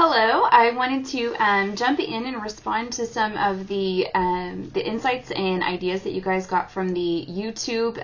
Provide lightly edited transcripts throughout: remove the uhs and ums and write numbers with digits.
Hello, I wanted to jump in and respond to some of the insights and ideas that you guys got from the YouTube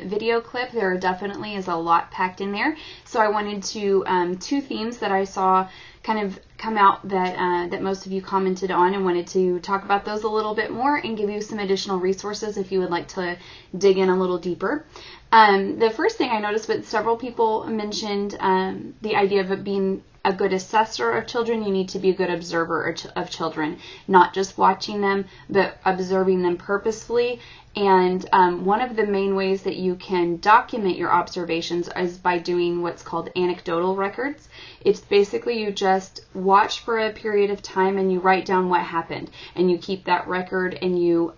video clip. There definitely is a lot packed in there. So I wanted to, two themes that I saw kind of come out that most of you commented on, and wanted to talk about those a little bit more and give you some additional resources if you would like to dig in a little deeper. The first thing I noticed, but several people mentioned the idea of it being a good assessor of children. You need to be a good observer of children, not just watching them, but observing them purposefully. And one of the main ways that you can document your observations is by doing what's called anecdotal records. It's basically you just watch for a period of time and you write down what happened, and you keep that record, and you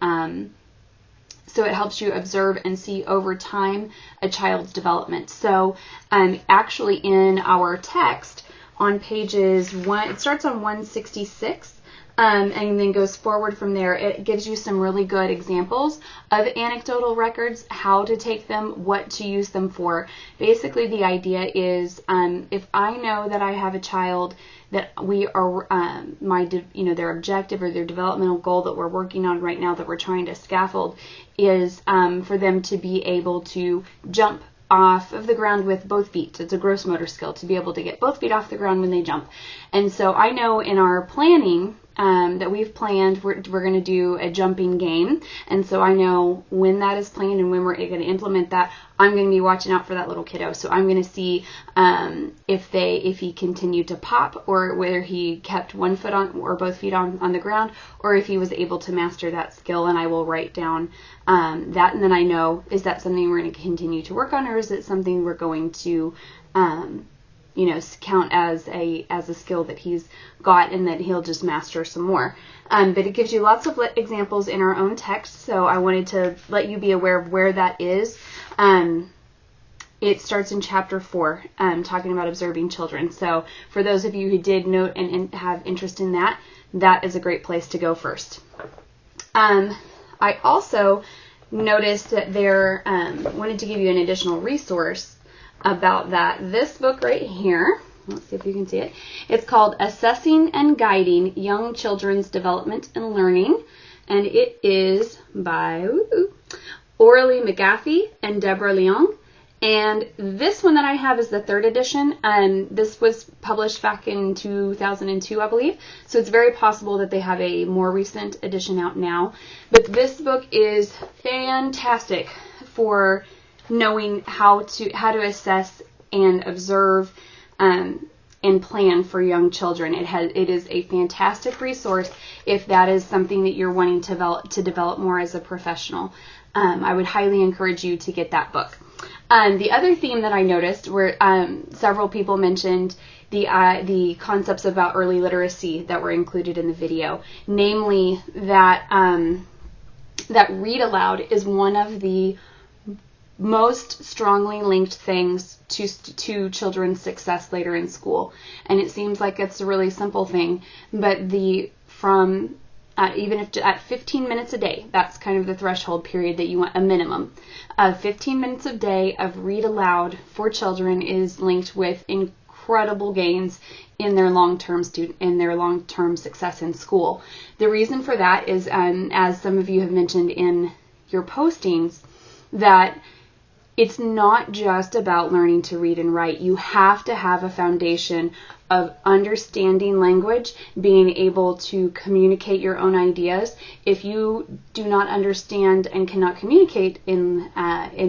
so it helps you observe and see over time a child's development. So actually in our text on pages it starts on 166 and then goes forward from there. It gives you some really good examples of anecdotal records, how to take them, what to use them for. Basically the idea is if I know that I have a child that we are their objective or their developmental goal that we're working on right now, that we're trying to scaffold, is for them to be able to jump off of the ground with both feet. It's a gross motor skill to be able to get both feet off the ground when they jump. And so I know in our planning that we've planned, we're going to do a jumping game. And so I know when that is planned and when we're going to implement that, I'm going to be watching out for that little kiddo. So I'm going to see if he continued to pop, or whether he kept one foot on or both feet on the ground, or if he was able to master that skill. And I will write down that, and then I know, is that something we're going to continue to work on, or is it something we're going to count as a skill that he's got and that he'll just master some more. But it gives you lots of examples in our own text, so I wanted to let you be aware of where that is. It starts in chapter 4, talking about observing children. So for those of you who did note and have interest in that, that is a great place to go first. I also noticed that there, wanted to give you an additional resource about that. This book right here, let's see if you can see it. It's called Assessing and Guiding Young Children's Development and Learning, and it is by Aurelie McGaffey and Deborah Leong. And this one that I have is the 3rd edition, and this was published back in 2002, I believe. So it's very possible that they have a more recent edition out now. But this book is fantastic for knowing how to assess and observe and plan for young children. It is a fantastic resource if that is something that you're wanting to develop more as a professional. I would highly encourage you to get that book. The other theme that I noticed were several people mentioned the concepts about early literacy that were included in the video, namely that that read aloud is one of the most strongly linked things to children's success later in school. And it seems like it's a really simple thing, but even if at 15 minutes a day, that's kind of the threshold period that you want, a minimum of 15 minutes a day of read aloud for children is linked with incredible gains in their long-term success in school. The reason for that is, as some of you have mentioned in your postings, that it's not just about learning to read and write. You have to have a foundation of understanding language, being able to communicate your own ideas. If you do not understand and cannot communicate in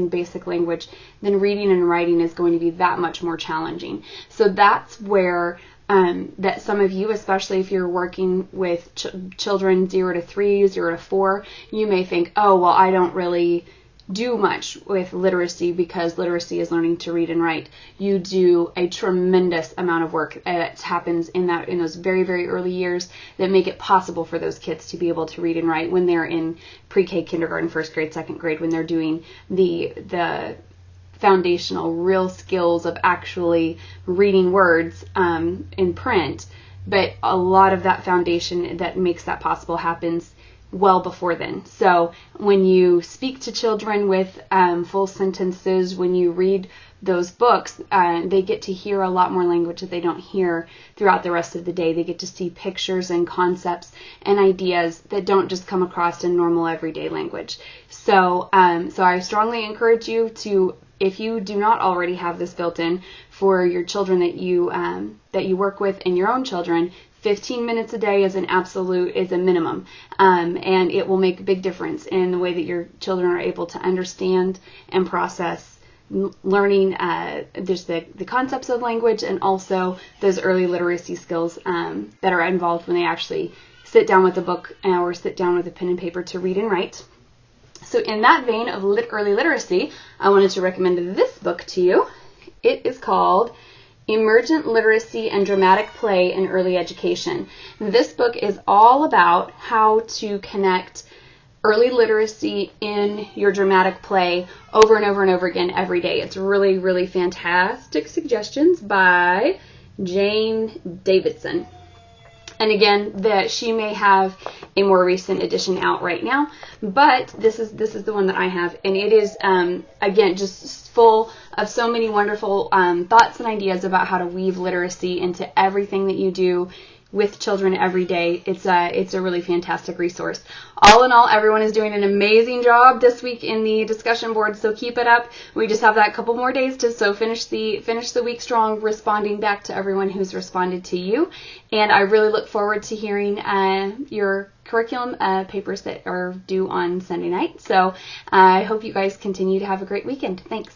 basic language, then reading and writing is going to be that much more challenging. So that's where that some of you, especially if you're working with children 0 to 3, 0 to 4, you may think, oh, well, I don't really do much with literacy because literacy is learning to read and write. You do a tremendous amount of work that happens in those very, very early years that make it possible for those kids to be able to read and write when they're in pre-K, kindergarten, 1st grade, 2nd grade, when they're doing the foundational real skills of actually reading words in print. But a lot of that foundation that makes that possible happens well before then. So when you speak to children with full sentences, when you read those books, they get to hear a lot more language that they don't hear throughout the rest of the day. They get to see pictures and concepts and ideas that don't just come across in normal everyday language. So I strongly encourage you to, if you do not already have this built in for your children that you work with and your own children, 15 minutes a day is a minimum, and it will make a big difference in the way that your children are able to understand and process learning there's the concepts of language, and also those early literacy skills that are involved when they actually sit down with a book or sit down with a pen and paper to read and write. So in that vein of early literacy, I wanted to recommend this book to you. It is called Emergent Literacy and Dramatic Play in Early Education. This book is all about how to connect early literacy in your dramatic play over and over and over again every day. It's really, really fantastic suggestions by Jane Davidson. And again, she may have a more recent edition out right now, but this is the one that I have, and it is again just full of so many wonderful thoughts and ideas about how to weave literacy into everything that you do with children every day. It's a really fantastic resource. All in all, everyone is doing an amazing job this week in the discussion board, so keep it up. We just have that couple more days to finish the week strong, responding back to everyone who's responded to you. And I really look forward to hearing your curriculum papers that are due on Sunday night. So I hope you guys continue to have a great weekend. Thanks.